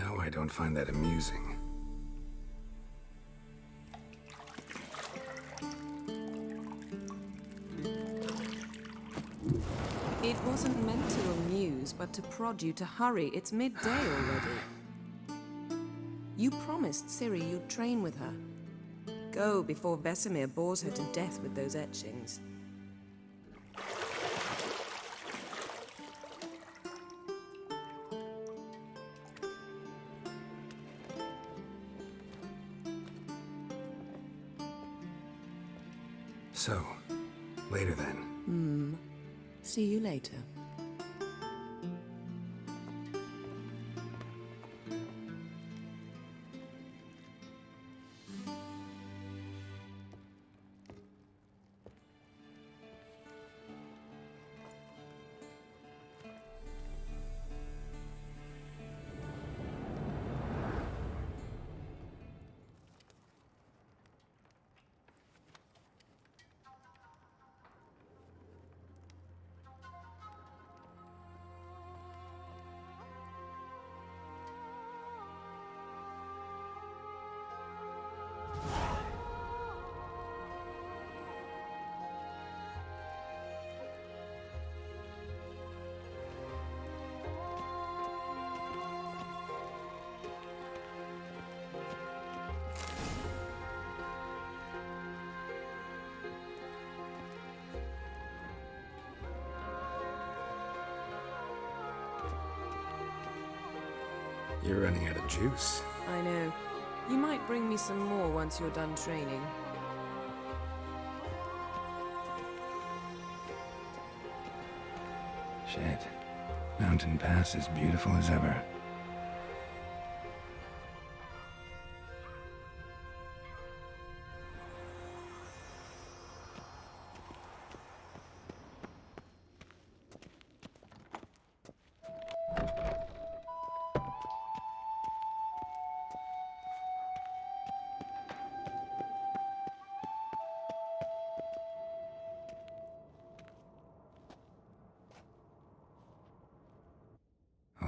know I don't find that amusing. It wasn't meant to amuse, but to prod you to hurry. It's midday already. You promised Ciri you'd train with her. Go before Vesemir bores her to death with those etchings. So, later then. See you later. You're running out of juice. I know. You might bring me some more once you're done training. Shit. Mountain Pass is beautiful as ever.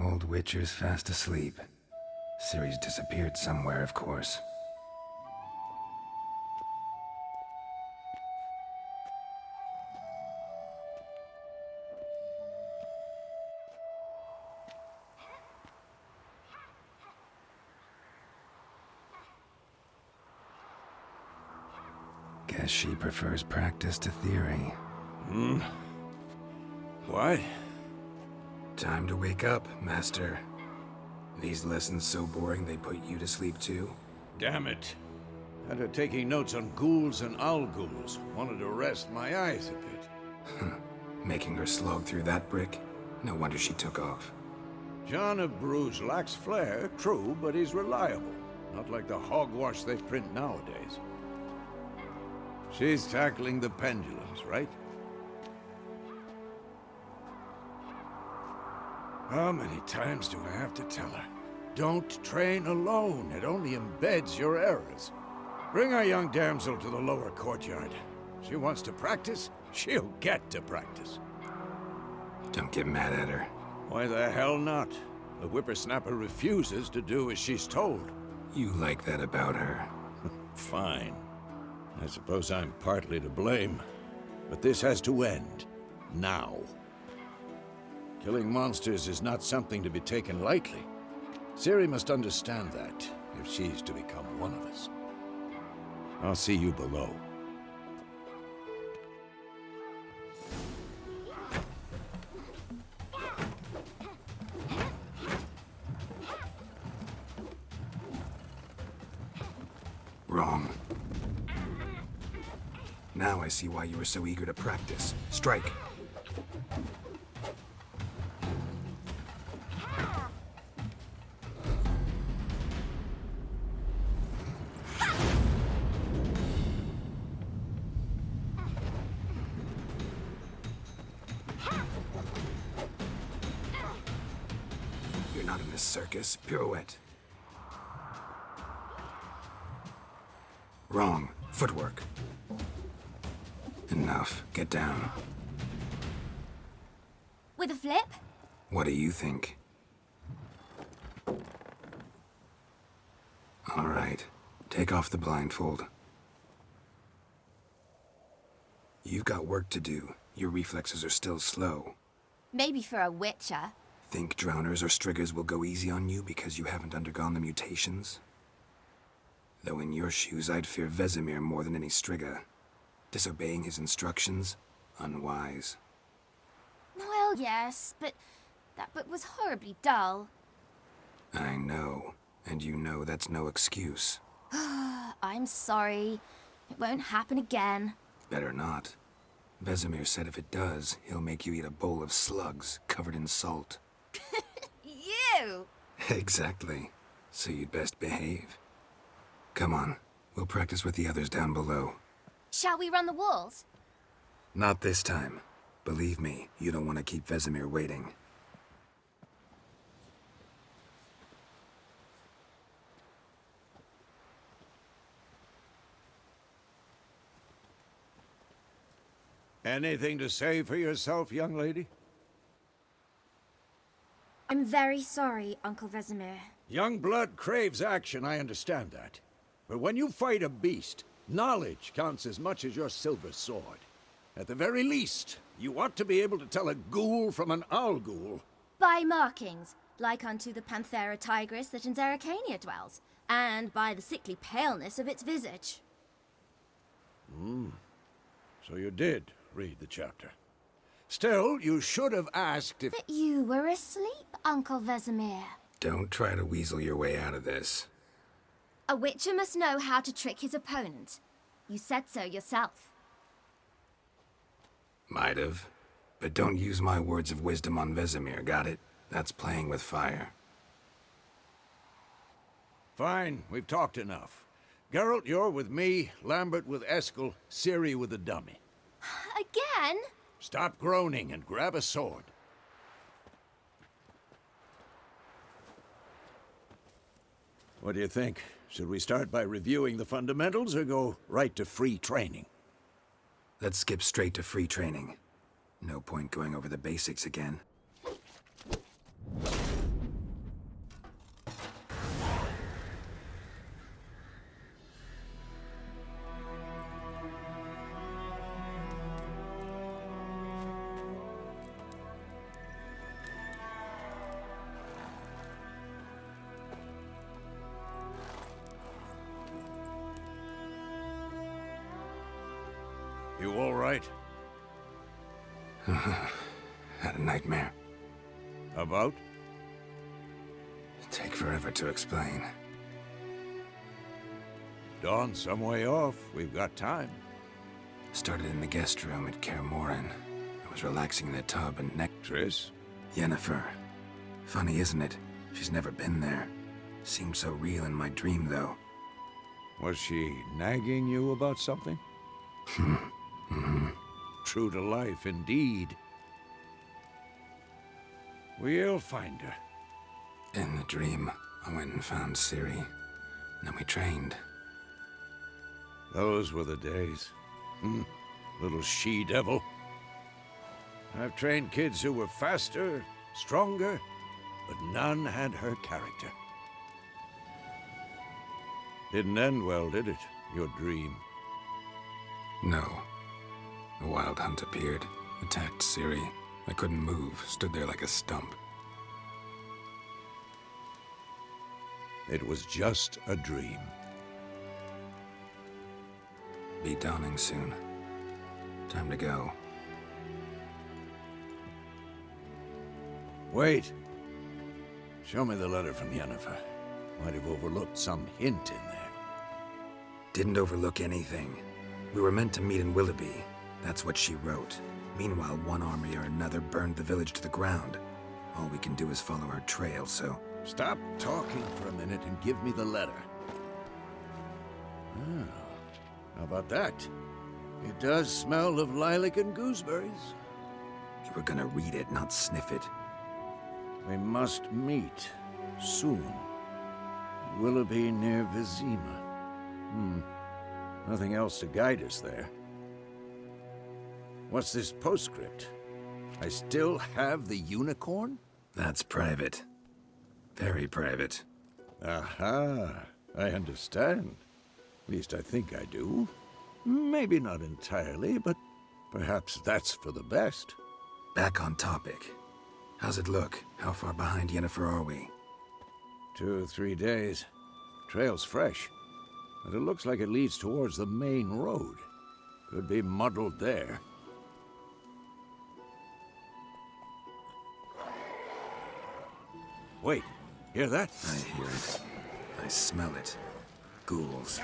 Old Witcher's fast asleep. Ciri's disappeared somewhere, of course. Guess she prefers practice to theory. What? Time to wake up, Master. These lessons so boring they put you to sleep too? Damn it. After taking notes on ghouls and ghouls, wanted to rest my eyes a bit. Making her slog through that brick? No wonder she took off. John of Bruges lacks flair, true, but he's reliable. Not like the hogwash they print nowadays. She's tackling the pendulums, right? How many times do I have to tell her? Don't train alone. It only embeds your errors. Bring our young damsel to the lower courtyard. She wants to practice, she'll get to practice. Don't get mad at her. Why the hell not? The whippersnapper refuses to do as she's told. You like that about her. Fine. I suppose I'm partly to blame. But this has to end. Now. Killing monsters is not something to be taken lightly. Ciri must understand that, if she's to become one of us. I'll see you below. Wrong. Now I see why you were so eager to practice. Strike. You're not in this circus. Pirouette. Wrong. Footwork. Enough. Get down. With a flip? What do you think? right. Take off the blindfold. You've got work to do. Your reflexes are still slow. Maybe for a witcher. Think drowners or striggers will go easy on you because you haven't undergone the mutations? Though in your shoes, I'd fear Vesemir more than any strigger. Disobeying his instructions? Unwise. Well, yes, but that book was horribly dull. I know. And you know that's no excuse. I'm sorry. It won't happen again. Better not. Vesemir said if it does, he'll make you eat a bowl of slugs covered in salt. You! Exactly. So you'd best behave. Come on. We'll practice with the others down below. Shall we run the walls? Not this time. Believe me, you don't want to keep Vesemir waiting. Anything to say for yourself, young lady? I'm very sorry, Uncle Vesemir. Young blood craves action, I understand that. But when you fight a beast, knowledge counts as much as your silver sword. At the very least, you ought to be able to tell a ghoul from an owl ghoul. By markings, like unto the Panthera tigris that in Zerrikania dwells, and by the sickly paleness of its visage. So you did read the chapter. Still, you should have asked if... But you were asleep, Uncle Vesemir. Don't try to weasel your way out of this. A witcher must know how to trick his opponent. You said so yourself. Might have. But don't use my words of wisdom on Vesemir, got it? That's playing with fire. Fine, we've talked enough. Geralt, you're with me, Lambert with Eskel, Ciri with the dummy. Again? Stop groaning and grab a sword. What do you think? Should we start by reviewing the fundamentals or go right to free training? Let's skip straight to free training. No point going over the basics again. You all right? Had a nightmare. About? Take forever to explain. Dawn's some way off. We've got time. Started in the guest room at Kaer Morhen. I was relaxing in a tub and Triss? Yennefer. Funny, isn't it? She's never been there. Seemed so real in my dream, though. Was she nagging you about something? True to life, indeed. We'll find her. In the dream, I went and found Ciri. Then we trained. Those were the days. Little she-devil. I've trained kids who were faster, stronger, but none had her character. Didn't end well, did it? Your dream? No. A wild hunt appeared, attacked Ciri. I couldn't move, stood there like a stump. It was just a dream. Be dawning soon. Time to go. Wait. Show me the letter from Yennefer. Might have overlooked some hint in there. Didn't overlook anything. We were meant to meet in Willoughby. That's what she wrote. Meanwhile, one army or another burned the village to the ground. All we can do is follow her trail, so... Stop talking for a minute and give me the letter. How about that? It does smell of lilac and gooseberries. You were gonna read it, not sniff it. We must meet soon. Willoughby near Vizima. Nothing else to guide us there. What's this postscript? I still have the unicorn? That's private. Very private. Aha. I understand. At least I think I do. Maybe not entirely, but perhaps that's for the best. Back on topic. How's it look? How far behind Yennefer are we? 2 or 3 days. Trail's fresh, but it looks like it leads towards the main road. Could be muddled there. Wait, hear that? I hear it. I smell it. Ghouls.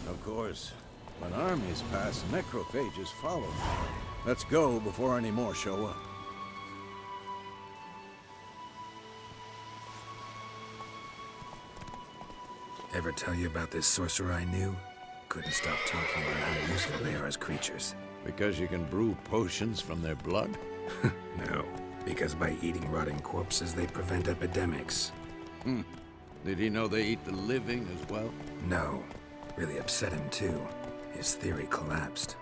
Of course, when armies pass, necrophages follow. Let's go before any more show up. Ever tell you about this sorcerer I knew? Couldn't stop talking about how useful they are as creatures. Because you can brew potions from their blood? No, because by eating rotting corpses, they prevent epidemics. Did he know they eat the living as well? No. Really upset him, too. His theory collapsed.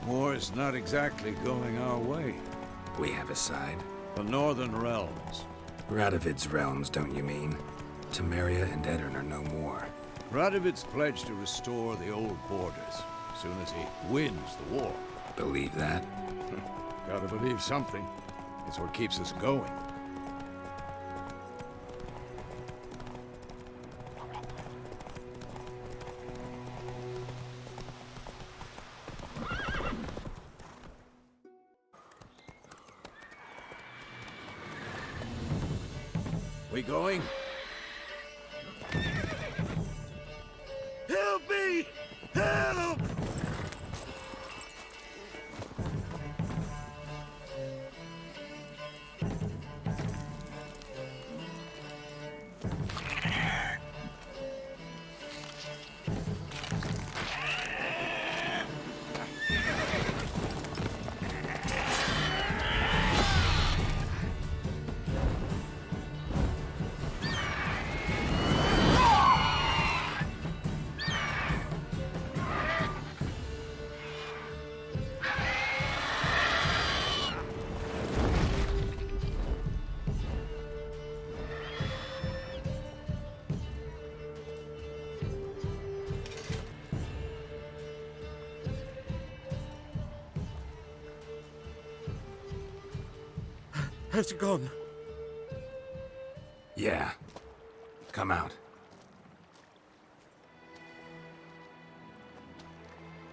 War's not exactly going our way. We have a side. The Northern Realms. Radovid's realms, don't you mean? Temeria and Edirn are no more. Radovid's pledged to restore the old borders as soon as he wins the war. Believe that? Gotta believe something. It's what keeps us going. We going? Help me! Help! Has it gone? Yeah. Come out.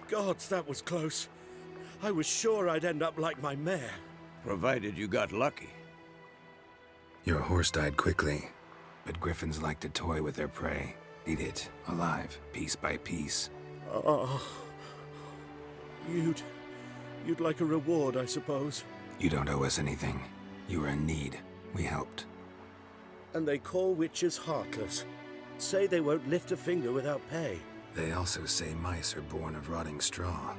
Gods, that was close. I was sure I'd end up like my mare. Provided you got lucky. Your horse died quickly, but griffins like to toy with their prey. Eat it, alive, piece by piece. Oh. You'd like a reward, I suppose. You don't owe us anything. You were in need. We helped. And they call witches heartless. Say they won't lift a finger without pay. They also say mice are born of rotting straw.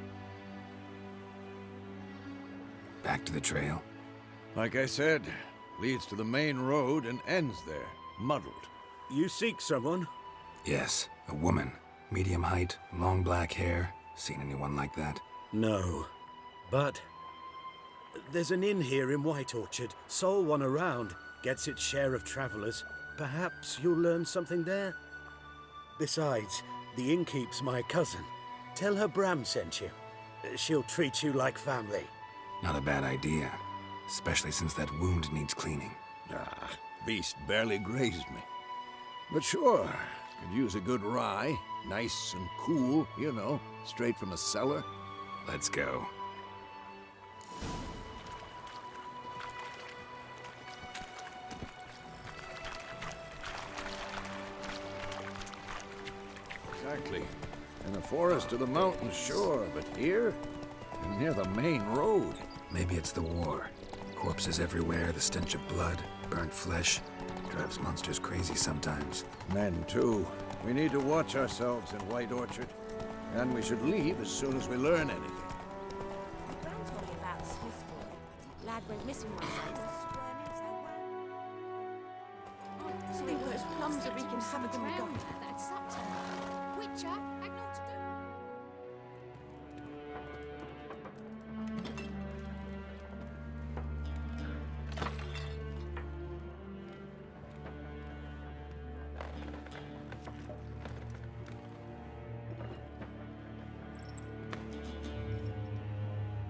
Back to the trail? Like I said, leads to the main road and ends there, muddled. You seek someone? Yes, a woman. Medium height, long black hair. Seen anyone like that? No. But there's an inn here in White Orchard. Sole one around. Gets its share of travelers. Perhaps you'll learn something there? Besides, the innkeep's my cousin. Tell her Bram sent you. She'll treat you like family. Not a bad idea. Especially since that wound needs cleaning. Beast barely grazed me. But sure, Could use a good rye. Nice and cool, you know, straight from a cellar. Let's go. Exactly. In the forest or the mountains, sure, but here? Near the main road. Maybe it's the war. Corpses everywhere, the stench of blood, burnt flesh. Drives monsters crazy sometimes. Men, too. We need to watch ourselves in White Orchard. And we should leave as soon as we learn anything. Bram told me about the Smith boy. Lad went missing one day. So he puts plums that we can have a good go. That's subtle. Witcher, I know what to do.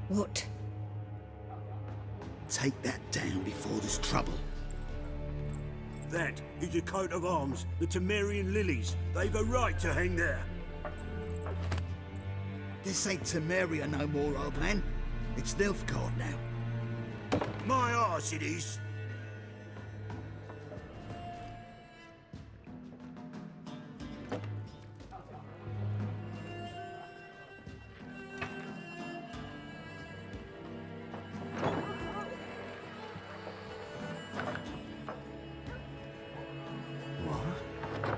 What? Take that down before there's trouble. That is a coat of arms, the Temerian lilies. They've a right to hang there. This ain't Temeria no more, old man. It's Nilfgaard now. My arse it is.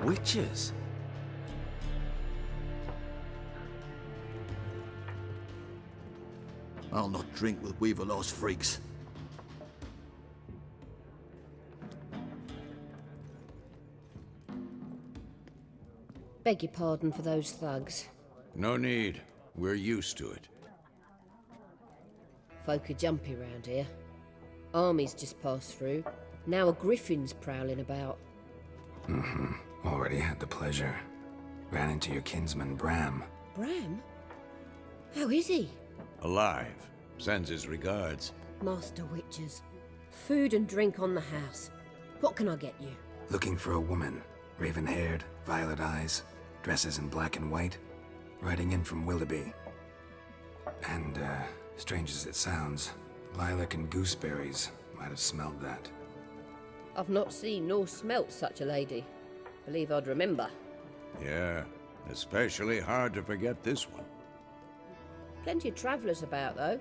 Witches? I'll not drink with Weaver-lost freaks. Beg your pardon for those thugs. No need. We're used to it. Folk are jumpy round here. Armies just passed through. Now a griffin's prowling about. Already had the pleasure. Ran into your kinsman, Bram. Bram? How is he? Alive. Sends his regards. Master Witches. Food and drink on the house. What can I get you? Looking for a woman. Raven-haired, violet eyes, dresses in black and white. Riding in from Willoughby. And, strange as it sounds, lilac and gooseberries might have smelled that. I've not seen nor smelt such a lady. Believe I'd remember. Yeah, especially hard to forget this one. Plenty of travellers about, though.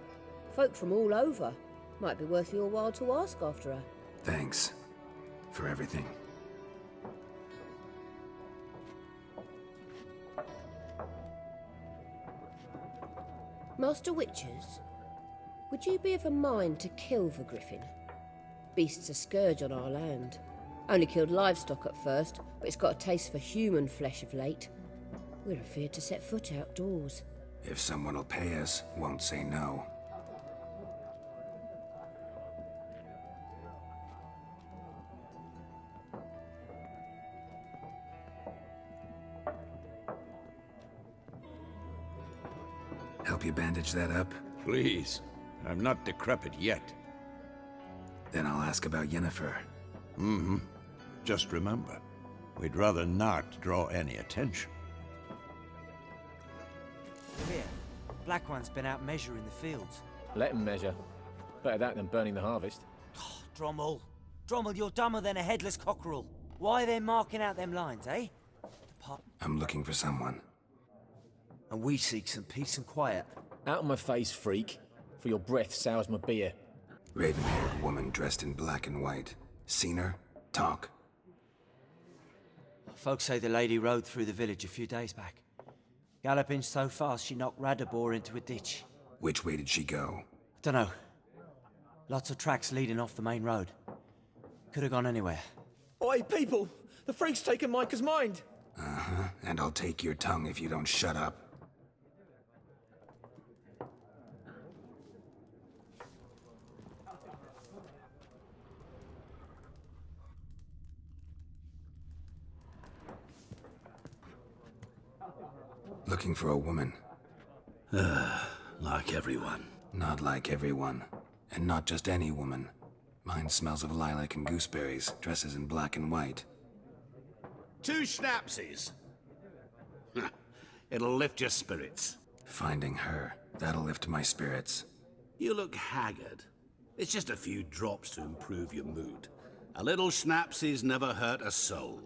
Folk from all over. Might be worth your while to ask after her. Thanks. For everything. Master Witches, would you be of a mind to kill the griffin? Beast's a scourge on our land. Only killed livestock at first, but it's got a taste for human flesh of late. We're afeard to set foot outdoors. If someone will pay us, won't say no. Help you bandage that up? Please. I'm not decrepit yet. Then I'll ask about Yennefer. Just remember, we'd rather not draw any attention. Here, Black One's been out measuring the fields. Let him measure. Better that than burning the harvest. Drommel. Drommel, you're dumber than a headless cockerel. Why are they marking out them lines, eh? I'm looking for someone. And we seek some peace and quiet. Out of my face, freak. For your breath sours my beer. Raven-haired woman dressed in black and white. Seen her? Talk. Folks say the lady rode through the village a few days back. Galloping so fast she knocked Radabor into a ditch. Which way did she go? Dunno. Lots of tracks leading off the main road. Could have gone anywhere. Oi, people! The freak's taken Micah's mind! Uh-huh. And I'll take your tongue if you don't shut up. Looking for a woman. Like everyone. Not like everyone. And not just any woman. Mine smells of lilac and gooseberries, dresses in black and white. 2 schnapsies. It'll lift your spirits. Finding her, that'll lift my spirits. You look haggard. It's just a few drops to improve your mood. A little schnapsies never hurt a soul.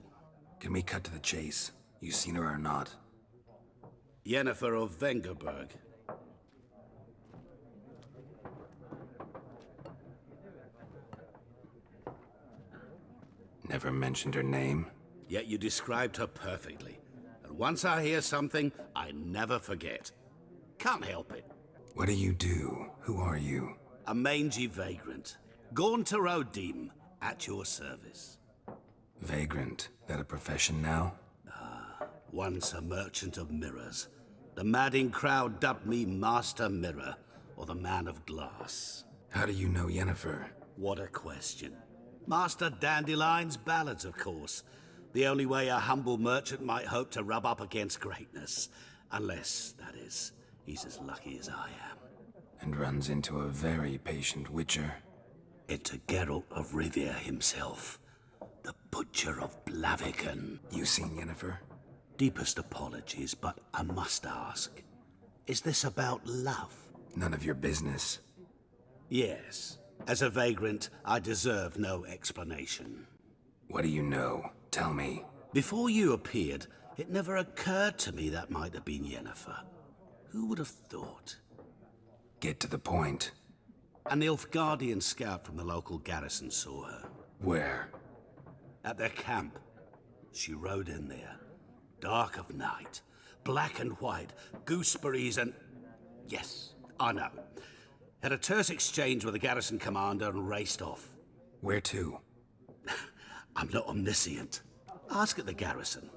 Can we cut to the chase? You seen her or not? Yennefer of Vengerberg. Never mentioned her name? Yet you described her perfectly. And once I hear something, I never forget. Can't help it. What do you do? Who are you? A mangy vagrant. Gaunter O'Deem, at your service. Vagrant. That a profession now? Once a merchant of mirrors. The madding crowd dubbed me Master Mirror, or the Man of Glass. How do you know Yennefer? What a question. Master Dandelion's ballads, of course. The only way a humble merchant might hope to rub up against greatness. Unless, that is, he's as lucky as I am. And runs into a very patient witcher. Into Geralt of Rivia himself. The Butcher of Blaviken. You seen Yennefer? Deepest apologies, but I must ask. Is this about love? None of your business. Yes. As a vagrant, I deserve no explanation. What do you know? Tell me. Before you appeared, it never occurred to me that might have been Yennefer. Who would have thought? Get to the point. A Nilfgaardian scout from the local garrison saw her. Where? At their camp. She rode in there. Dark of night. Black and white. Gooseberries and... Yes, I know. Had a terse exchange with the garrison commander and raced off. Where to? I'm not omniscient. Ask at the garrison.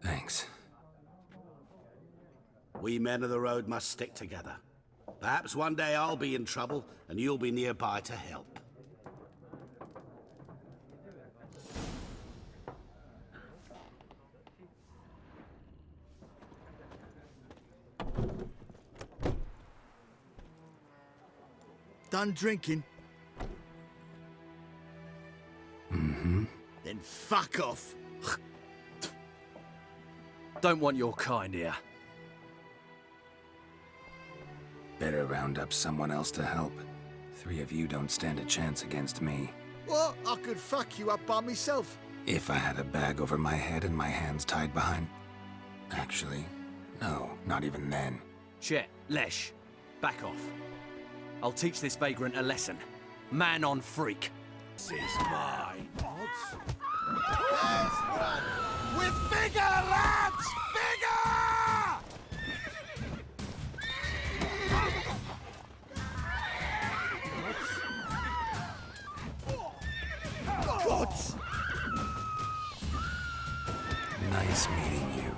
Thanks. We men of the road must stick together. Perhaps one day I'll be in trouble and you'll be nearby to help. Done drinking? Mm-hmm. Then fuck off. Don't want your kind here. Better round up someone else to help. 3 of you don't stand a chance against me. What? I could fuck you up by myself. If I had a bag over my head and my hands tied behind... Actually, no, not even then. Shit, Lesh. Back off. I'll teach this vagrant a lesson. Man on freak. This is mine. Yes, run. With bigger lads! Bigger! Gods! Nice meeting you.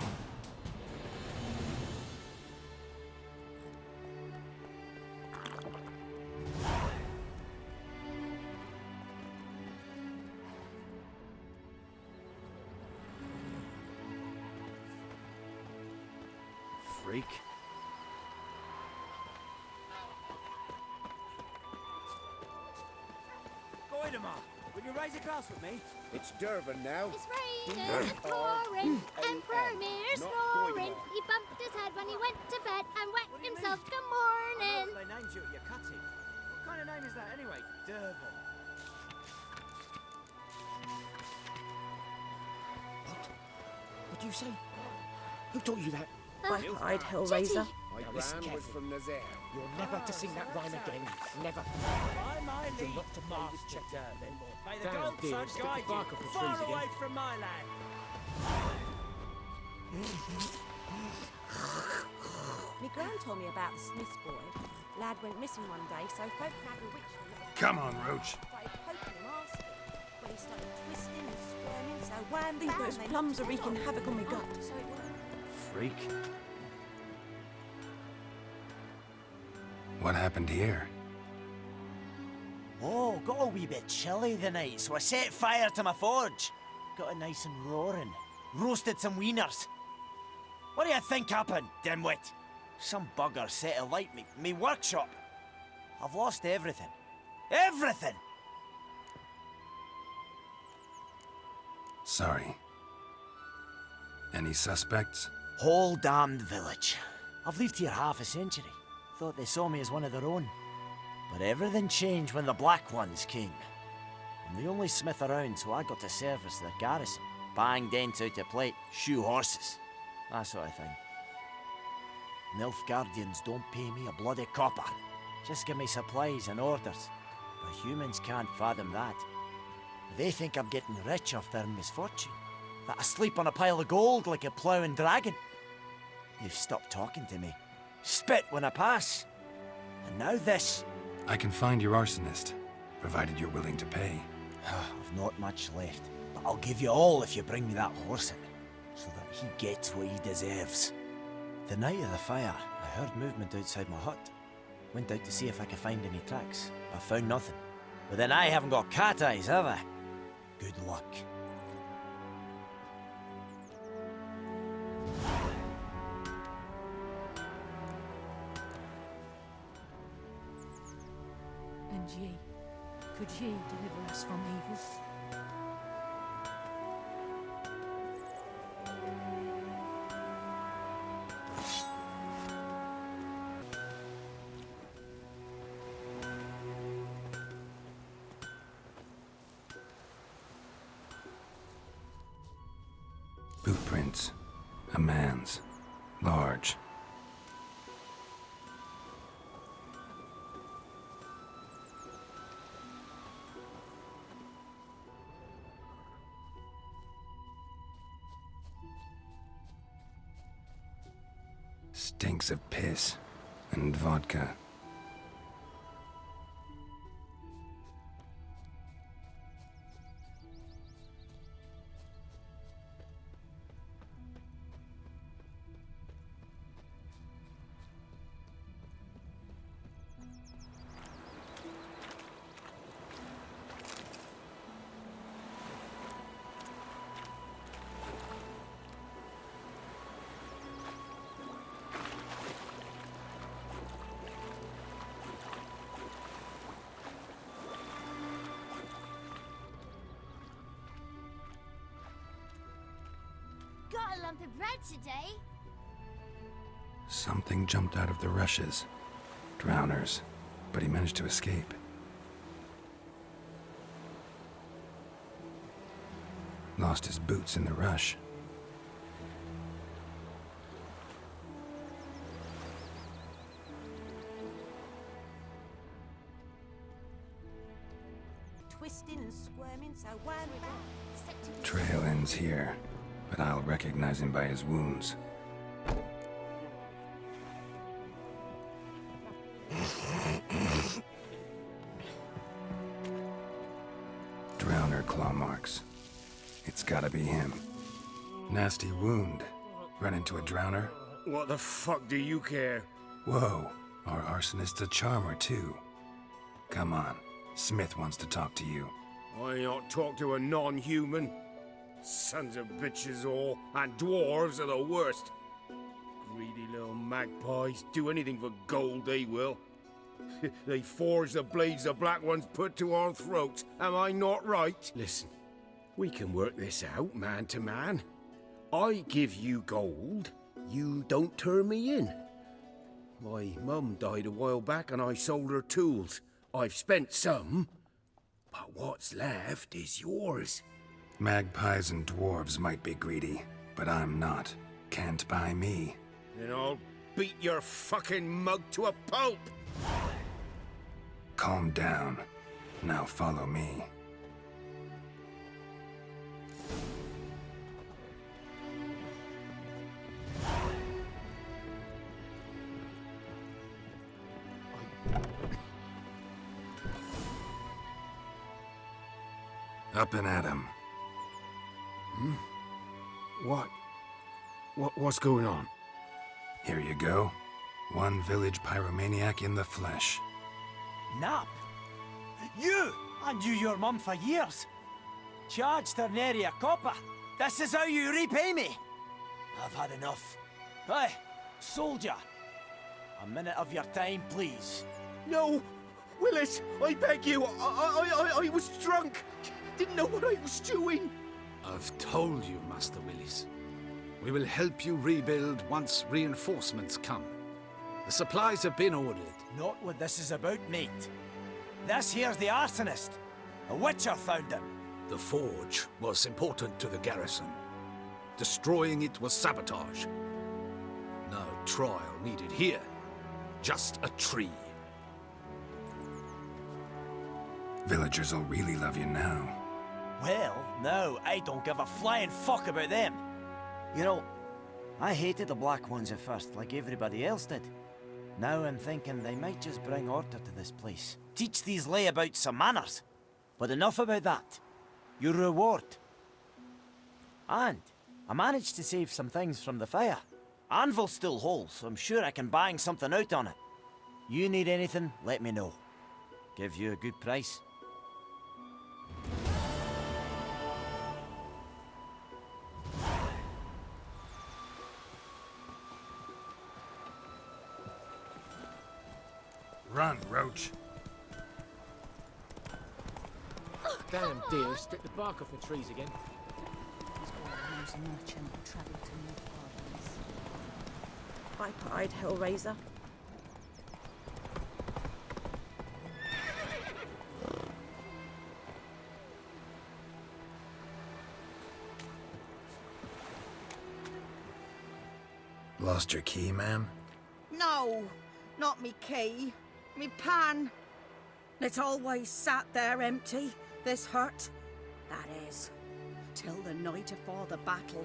Freak. Goidemar, will you raise a glass with me? It's Dervin now. It's raining, it's pouring, and Permir's snoring. He bumped his head when he went to bed and wet himself good morning. They named you at your cutting. What kind of name is that anyway? Dervin. What do you say? Who taught you that? I cried, Hellraiser. My Now listen gran was carefully. from Nazaire. You're never to sing that rhyme again. Never. By my You're leave, not to play this Master check. Dervin. May the Down, gods dear, so stick the guide bark you off the far trees away again. from my land. My gran told me about the Smith's boy. Lad went missing one day, so folk had a witch. Come on, Roach. Started poking him, asking. When he started twisting and squirming, so wham, think bam, those they plums knocked are his head wreaking off. havoc on my gut. So it worked. Freak. What happened here? Oh, got a wee bit chilly the night, so I set fire to my forge. Got it nice and roaring. Roasted some wieners. What do you think happened, dimwit? Some bugger set alight me workshop. I've lost everything. Everything! Sorry. Any suspects? Whole damned village. I've lived here half a century. Thought they saw me as one of their own. But everything changed when the Black Ones came. I'm the only smith around, so I got to service their garrison. Bang dents out of plate, shoe horses. That sort of thing. Nilfgaardians don't pay me a bloody copper. Just give me supplies and orders. But humans can't fathom that. They think I'm getting rich off their misfortune. That I sleep on a pile of gold like a ploughing dragon. They've stopped talking to me. Spit when I pass. And now this. I can find your arsonist, provided you're willing to pay. I've not much left, but I'll give you all if you bring me that horse in, so that he gets what he deserves. The night of the fire, I heard movement outside my hut. Went out to see if I could find any tracks, but found nothing. But then I haven't got cat eyes, have I? Good luck. And ye, could ye deliver us from evil? Boot prints. A man's. Large. Stinks of piss and vodka. Got a lump of bread today? Something jumped out of the rushes. Drowners. But he managed to escape. Lost his boots in the rush. Twisting and squirming, so when we Trail ends here, but I'll recognize him by his wounds. Drowner claw marks. It's gotta be him. Nasty wound. Run into a drowner? What the fuck do you care? Whoa, our arsonist's a charmer too. Come on, Smith wants to talk to you. I not talk to a non-human. Sons of bitches all, and dwarves are the worst. Greedy little magpies, do anything for gold they will. They forge the blades the Black Ones put to our throats, am I not right? Listen, we can work this out man to man. I give you gold, you don't turn me in. My mum died a while back and I sold her tools. I've spent some, but what's left is yours. Magpies and dwarves might be greedy, but I'm not. Can't buy me. Then I'll beat your fucking mug to a pulp! Calm down. Now follow me. Up and at him. What's going on? Here you go. One village pyromaniac in the flesh. Nap? You! I knew your mum for years. Charged her nary a copper. This is how you repay me. I've had enough. Hey, soldier. A minute of your time, please. No! Willis, I beg you! I was drunk! Didn't know what I was doing! I've told you, Master Willis. We will help you rebuild once reinforcements come. The supplies have been ordered. Not what this is about, mate. This here's the arsonist. A witcher found him. The forge was important to the garrison. Destroying it was sabotage. No trial needed here. Just a tree. Villagers will really love you now. Well, no, I don't give a flying fuck about them. You know, I hated the Black Ones at first, like everybody else did. Now I'm thinking they might just bring order to this place. Teach these layabouts some manners. But enough about that. Your reward. And I managed to save some things from the fire. Anvil's still whole, so I'm sure I can bang something out on it. You need anything, let me know. Give you a good price. Run, Roach. Damn deer, strip the bark off the trees again. Who's merchant travelled to Nilfgaardians. High-pied Hellraiser. Lost your key, ma'am? No, not me key. Me pan. It's always sat there empty, this hut. That is, till the night afore the battle.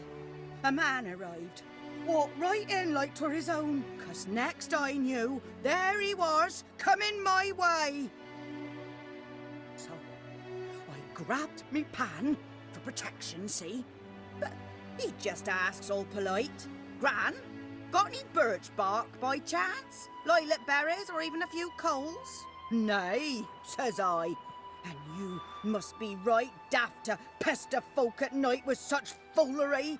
A man arrived, walked right in like 'twere his own, 'cause next I knew, there he was, coming my way. So, I grabbed me pan, for protection, see? But he just asks all polite, Gran, got any birch bark by chance? Lilac berries or even a few coals? Nay, says I. And you must be right daft to pester folk at night with such foolery.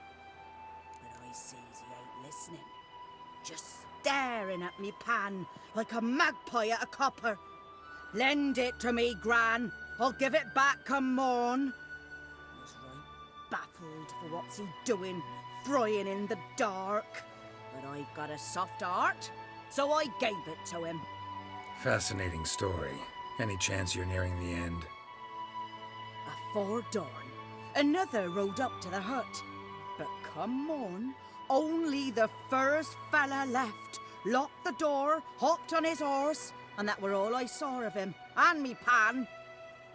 But I sees he ain't listening. Just staring at me pan like a magpie at a copper. Lend it to me, Gran. I'll give it back come morn. I was right baffled for what's he doing, frying in the dark. But I've got a soft heart, so I gave it to him. Fascinating story. Any chance you're nearing the end? Afore dawn, another rode up to the hut. But come morn, only the first fella left, locked the door, hopped on his horse, and that were all I saw of him, and me pan.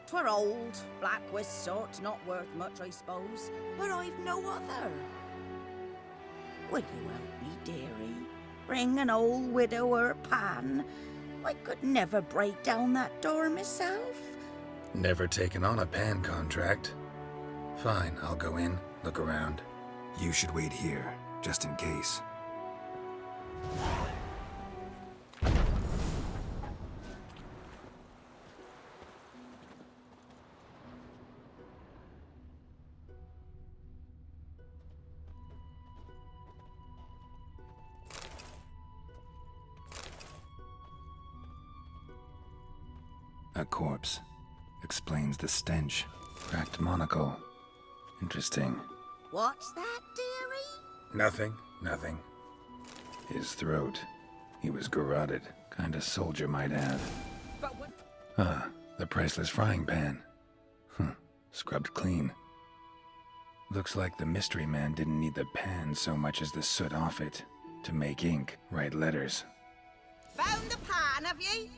'Twere old, black-wist sort, not worth much, I suppose, but I've no other. Will you help me, dearie? Bring an old widower pan. I could never break down that door myself. Never taken on a pan contract. Fine, I'll go in, look around. You should wait here, just in case. A corpse. Explains the stench. Cracked monocle. Interesting. What's that, dearie? Nothing. His throat. He was garroted. Kinda soldier might have. But what? Ah, the priceless frying pan. Scrubbed clean. Looks like the mystery man didn't need the pan so much as the soot off it. To make ink, write letters. Found the pan, have ye?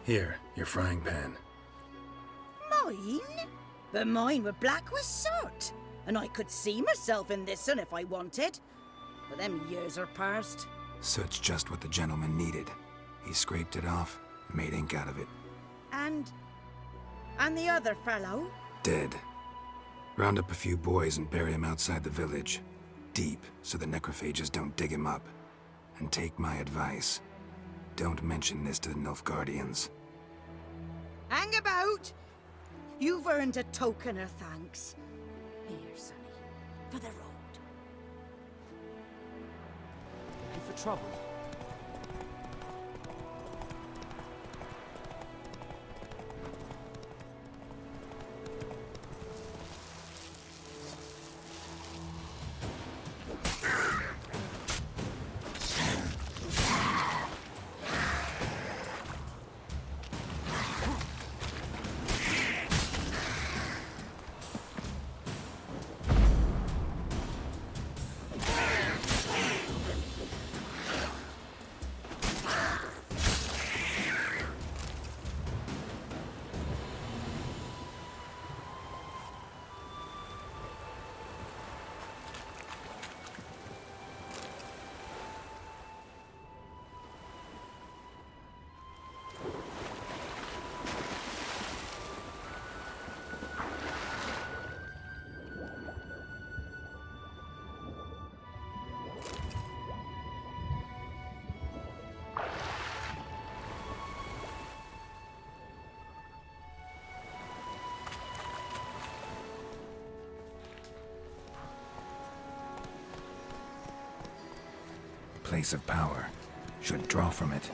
Here, your frying pan. Mine? But mine were black with soot. And I could see myself in this one if I wanted. But them years are past. Soot's just what the gentleman needed. He scraped it off, made ink out of it. And the other fellow? Dead. Round up a few boys and bury him outside the village. Deep, so the necrophages don't dig him up. And take my advice. Don't mention this to the Nilfgaardians. Hang about! You've earned a token of thanks. Here, sonny, for the road. And for trouble. place of power, should draw from it.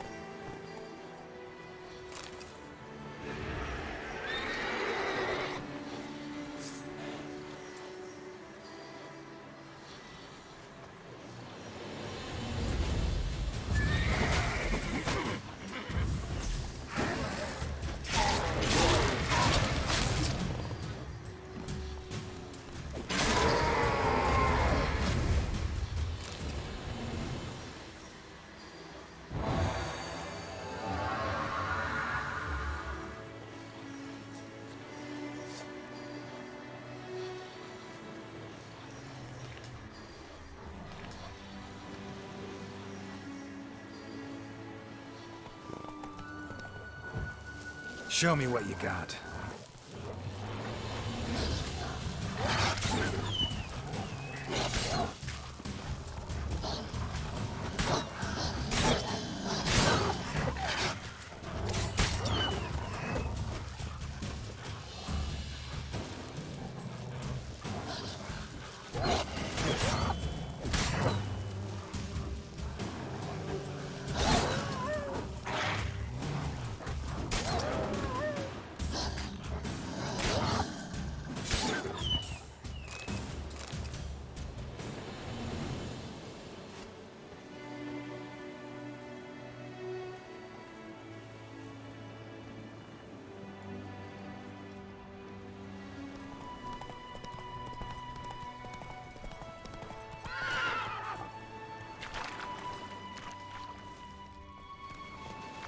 Show me what you got.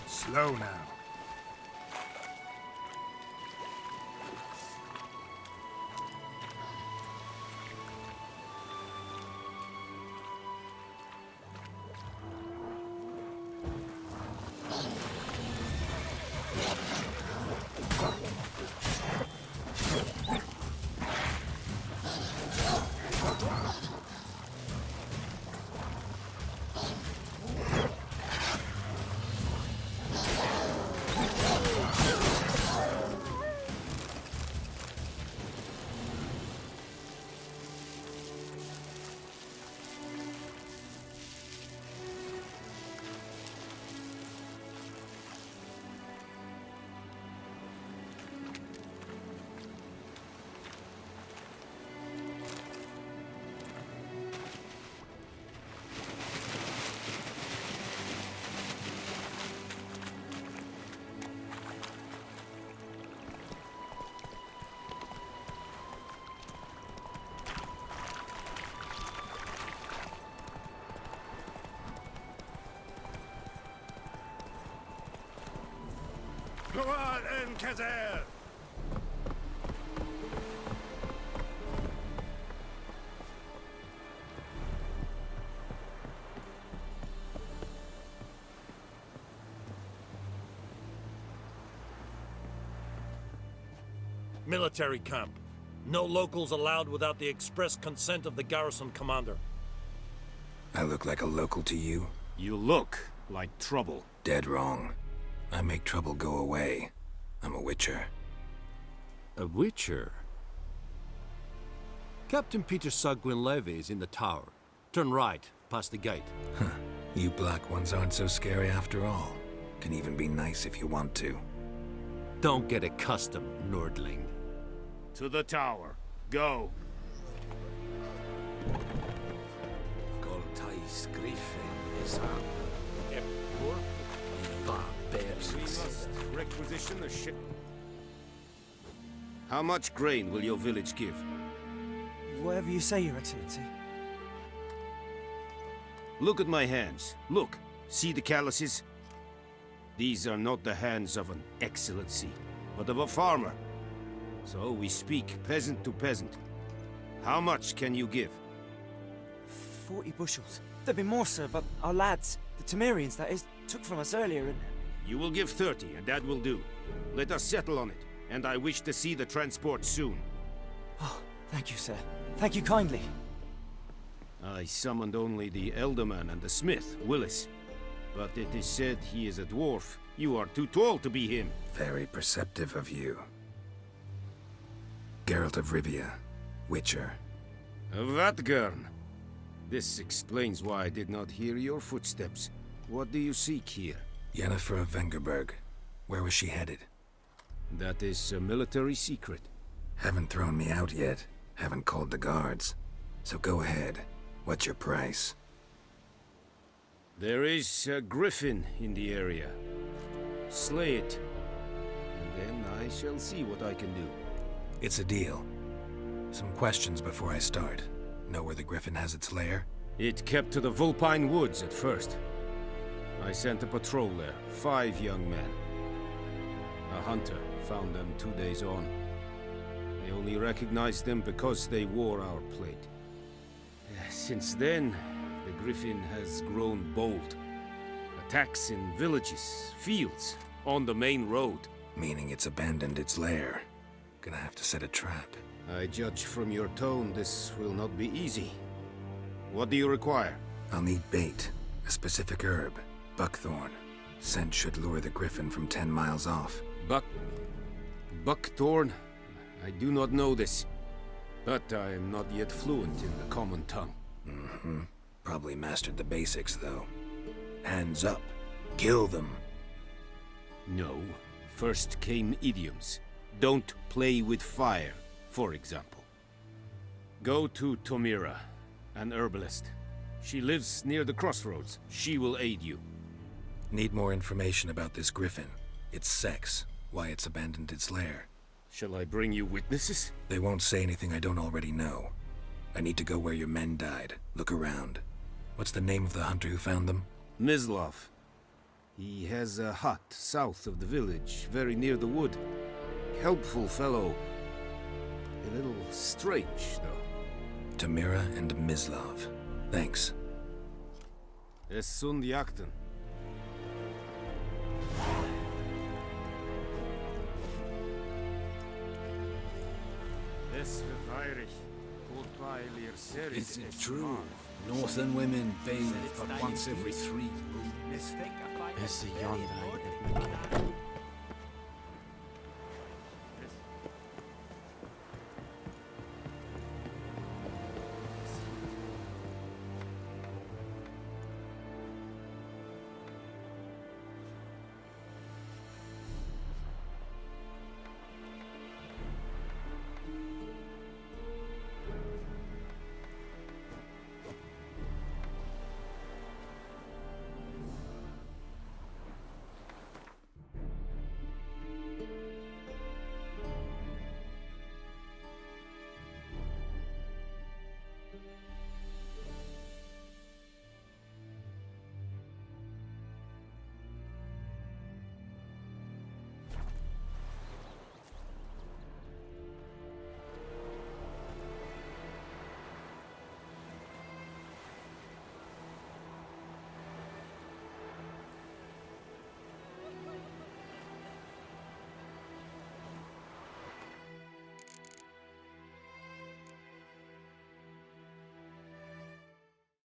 Slow now. Gloire en Kazer! Military camp. No locals allowed without the express consent of the garrison commander. I look like a local to you? You look like trouble. Dead wrong. I make trouble go away. I'm a witcher. A witcher? Captain Peter Sagwin Levy is in the tower. Turn right, past the gate. Huh. You black ones aren't so scary after all. Can even be nice if you want to. Don't get accustomed, Nordling. To the tower. Go. Goltais Griffin is up. We must requisition the ship. How much grain will your village give? Whatever you say, Your Excellency. Look at my hands. Look. See the calluses? These are not the hands of an excellency, but of a farmer. So we speak peasant to peasant. How much can you give? 40 bushels. There'd be more, sir, but our lads, the Temerians, that is, took from us earlier and... You will give 30, and that will do. Let us settle on it, and I wish to see the transport soon. Oh, thank you, sir. Thank you kindly. I summoned only the Elderman and the smith, Willis. But it is said he is a dwarf. You are too tall to be him. Very perceptive of you. Geralt of Rivia, Witcher. Vatgern. This explains why I did not hear your footsteps. What do you seek here? Yennefer of Vengerberg. Where was she headed? That is a military secret. Haven't thrown me out yet. Haven't called the guards. So go ahead. What's your price? There is a griffin in the area. Slay it, and then I shall see what I can do. It's a deal. Some questions before I start. Know where the griffin has its lair? It kept to the Vulpine Woods at first. I sent a patrol there, 5 young men. A hunter found them 2 days on. I only recognized them because they wore our plate. Since then, the griffin has grown bold. Attacks in villages, fields, on the main road. Meaning it's abandoned its lair. Gonna have to set a trap. I judge from your tone this will not be easy. What do you require? I'll need bait. A specific herb. Buckthorn. Scent should lure the griffin from 10 miles off. Buckthorn? I do not know this. But I am not yet fluent in the common tongue. Mm-hmm. Probably mastered the basics, though. Hands up. Kill them. No. First came idioms. Don't play with fire, for example. Go to Tomira, an herbalist. She lives near the crossroads. She will aid you. Need more information about this griffin. Its sex. Why it's abandoned its lair. Shall I bring you witnesses? They won't say anything I don't already know. I need to go where your men died. Look around. What's the name of the hunter who found them? Mislav. He has a hut south of the village, very near the wood. Helpful fellow. A little strange, though. Tomira and Mislav. Thanks. Es sund jakten. Is it true? Northern women bathe but once every 3 moons. It's a yonder.